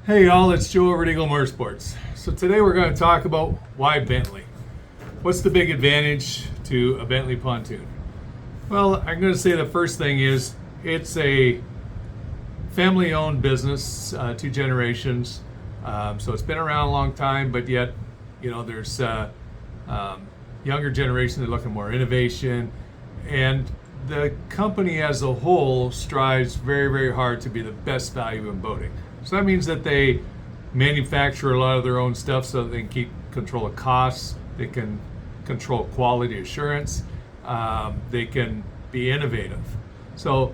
Hey y'all, it's Joe over at Eagle Motorsports. So today we're going to talk about why Bentley. What's the big advantage to a Bentley Pontoon? Well, I'm going to say the first thing is it's a family-owned business, 2 generations. So it's been around a long time, but yet, there's younger generation that are looking more innovation, and the company as a whole strives very, very hard to be the best value in boating. So that means that they manufacture a lot of their own stuff so that they can keep control of costs, they can control quality assurance, they can be innovative. So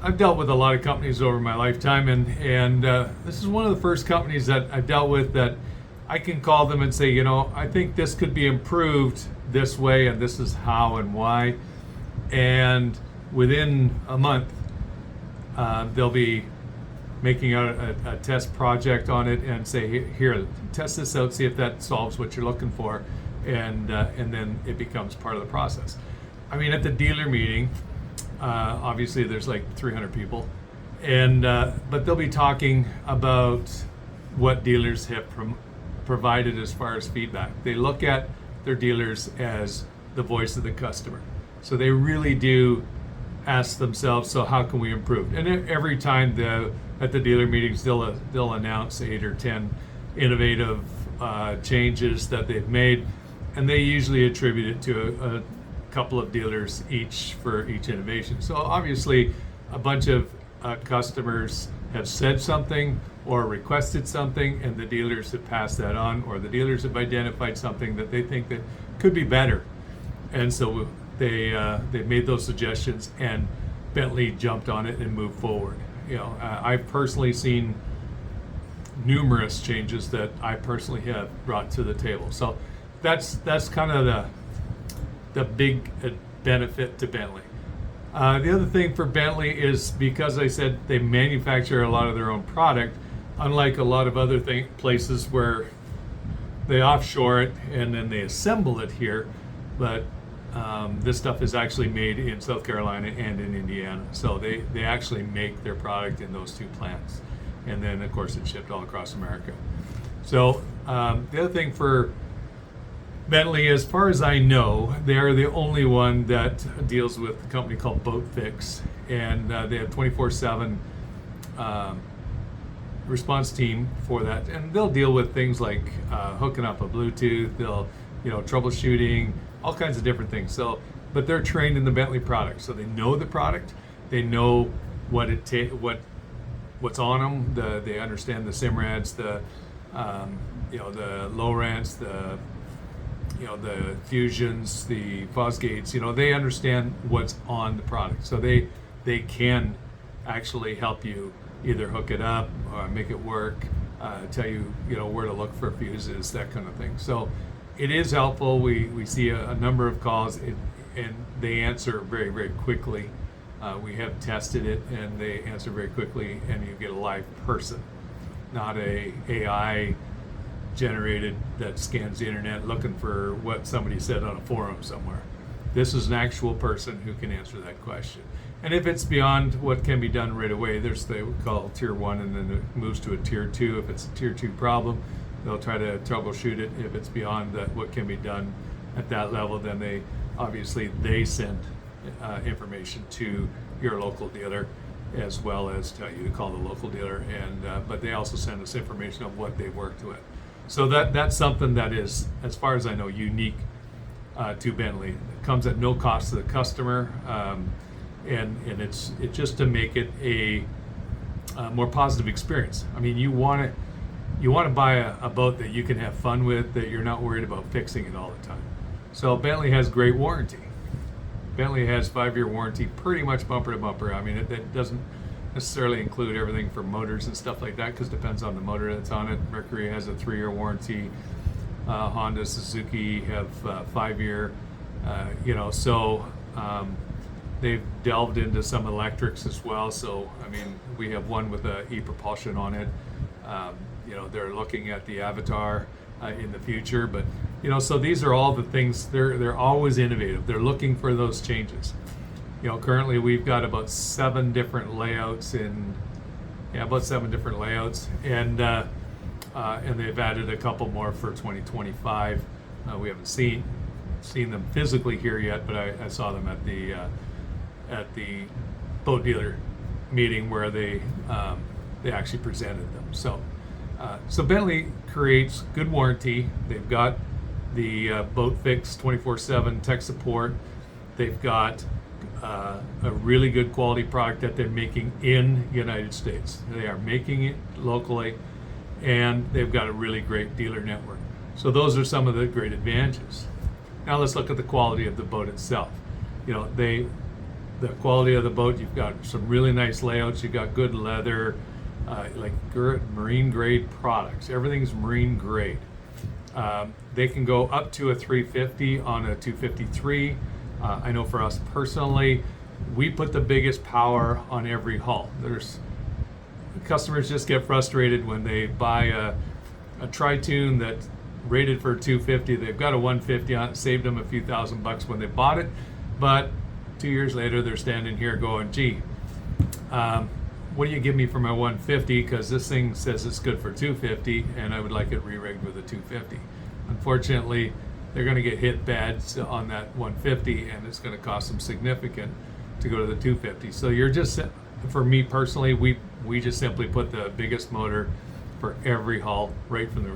I've dealt with a lot of companies over my lifetime, and this is one of the first companies that I've dealt with that I can call them and say, I think this could be improved this way, and this is how and why. And within a month, they'll be making a test project on it and say, here, test this out, see if that solves what you're looking for, and then it becomes part of the process. I mean, at the dealer meeting, obviously there's like 300 people, and but they'll be talking about what dealers have provided as far as feedback. They look at their dealers as the voice of the customer. So they really do ask themselves, so how can we improve? And every time at the dealer meetings, they'll announce 8 or 10 innovative changes that they've made, and they usually attribute it to a couple of dealers each for each innovation. So obviously, a bunch of customers have said something or requested something, and the dealers have passed that on, or the dealers have identified something that they think that could be better, and so they've made those suggestions, and Bentley jumped on it and moved forward. I've personally seen numerous changes that I personally have brought to the table. So that's kind of the big benefit to Bentley. The other thing for Bentley is, because I said they manufacture a lot of their own product, unlike a lot of other places where they offshore it and then they assemble it here, but this stuff is actually made in South Carolina and in Indiana. So they actually make their product in those 2 plants. And then, of course, it's shipped all across America. So the other thing for Bentley, as far as I know, they're the only one that deals with a company called Boat Fix. And they have 24/7 response team for that. And they'll deal with things like hooking up a Bluetooth, they'll, troubleshooting, all kinds of different things. So, but they're trained in the Bentley product, so they know the product, they know what what's on them. They understand the Simrads, the Lowrants, the Fusions, the Fosgates. They understand what's on the product, so they can actually help you either hook it up or make it work, tell you where to look for fuses, that kind of thing. So it is helpful. We see a number of calls, and they answer very, very quickly. We have tested it, and they answer very quickly, and you get a live person, not a AI generated that scans the internet looking for what somebody said on a forum somewhere. This is an actual person who can answer that question. And if it's beyond what can be done right away, there's they would call tier 1, and then it moves to a tier 2. If it's a tier 2 problem, they'll try to troubleshoot it. If it's beyond what can be done at that level, then they send information to your local dealer, as well as tell you to call the local dealer. And but they also send us information of what they worked with. So that's something that is, as far as I know, unique to Bentley. It comes at no cost to the customer, and it's just to make it a more positive experience. I mean, you want to buy a boat that you can have fun with, that you're not worried about fixing it all the time. So Bentley has great warranty. Bentley has 5-year warranty, pretty much bumper to bumper. I mean, it doesn't necessarily include everything for motors and stuff like that, because it depends on the motor that's on it. Mercury has a 3-year warranty. Honda, Suzuki have 5-year. So they've delved into some electrics as well. So I mean, we have one with a e-propulsion on it. They're looking at the Avatar in the future, but so these are all the things. They're always innovative. They're looking for those changes. Currently we've got about 7 different layouts in Yeah, about 7 different layouts, and they've added a couple more for 2025. We haven't seen them physically here yet, but I saw them at the boat dealer meeting where they actually presented them. So Bentley creates good warranty. They've got the boat fix 24/7 tech support. They've got a really good quality product that they're making in the United States. They are making it locally, and they've got a really great dealer network. So those are some of the great advantages. Now let's look at the quality of the boat itself. You know, the quality of the boat, you've got some really nice layouts, you've got good leather, like marine grade products. Everything's marine grade. They can go up to a 350 on a 253. I know for us personally, we put the biggest power on every hull. Customers just get frustrated when they buy a tritoon that's rated for 250. They've got a 150 on it, saved them a few $1,000 when they bought it, but 2 years later they're standing here going, gee, what do you give me for my 150? Because this thing says it's good for 250 and I would like it re-rigged with a 250. Unfortunately, they're going to get hit bad on that 150, and it's going to cost them significant to go to the 250. So you're just, for me personally, we just simply put the biggest motor for every hull right from the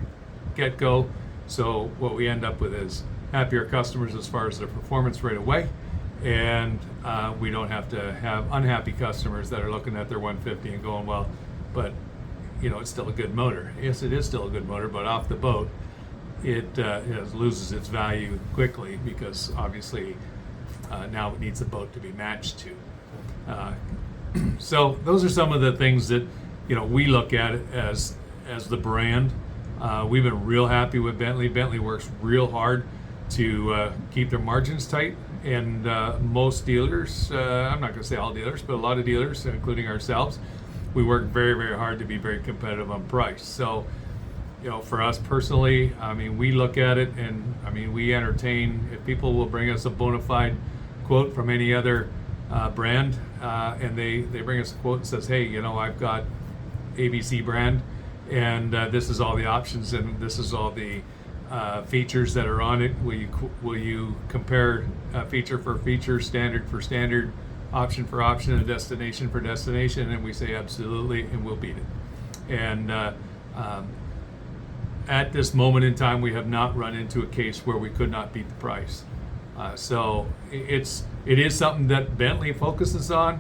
get-go. So what we end up with is happier customers as far as their performance right away, and we don't have to have unhappy customers that are looking at their 150 and going, well, but it's still a good motor. Yes, it is still a good motor, but off the boat, it loses its value quickly because obviously now it needs a boat to be matched to. So those are some of the things that we look at as the brand. We've been real happy with Bentley. Bentley works real hard to keep their margins tight, and most dealers, I'm not going to say all dealers, but a lot of dealers, including ourselves, we work very, very hard to be very competitive on price. So for us personally, we look at it, and we entertain. If people will bring us a bona fide quote from any other brand, and they bring us a quote and says, hey, I've got ABC brand, and this is all the options, and this is all the features that are on it. Will you compare feature for feature, standard for standard, option for option, and destination for destination? And we say absolutely, and we'll beat it. And at this moment in time, we have not run into a case where we could not beat the price. So it is something that Bentley focuses on,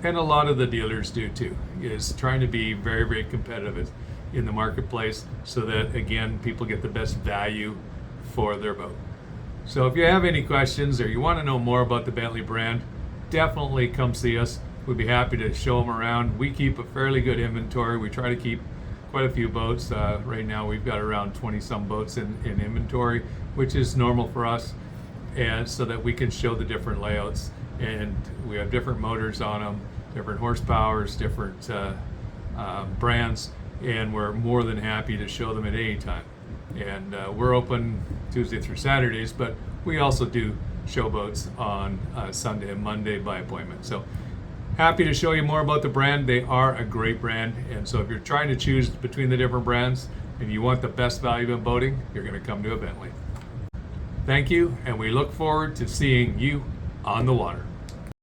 and a lot of the dealers do too, is trying to be very, very competitive in the marketplace so that, again, people get the best value for their boat. So if you have any questions or you want to know more about the Bentley brand, definitely come see us. We'd be happy to show them around. We keep a fairly good inventory. We try to keep quite a few boats. Right now we've got around 20 some boats in inventory, which is normal for us, and so that we can show the different layouts, and we have different motors on them, different horsepowers, different brands, and we're more than happy to show them at any time. And we're open Tuesday through Saturdays, but we also do show boats on Sunday and Monday by appointment. So happy to show you more about the brand. They are a great brand, and so if you're trying to choose between the different brands and you want the best value in boating, you're going to come to a Bentley. Thank you, and we look forward to seeing you on the water.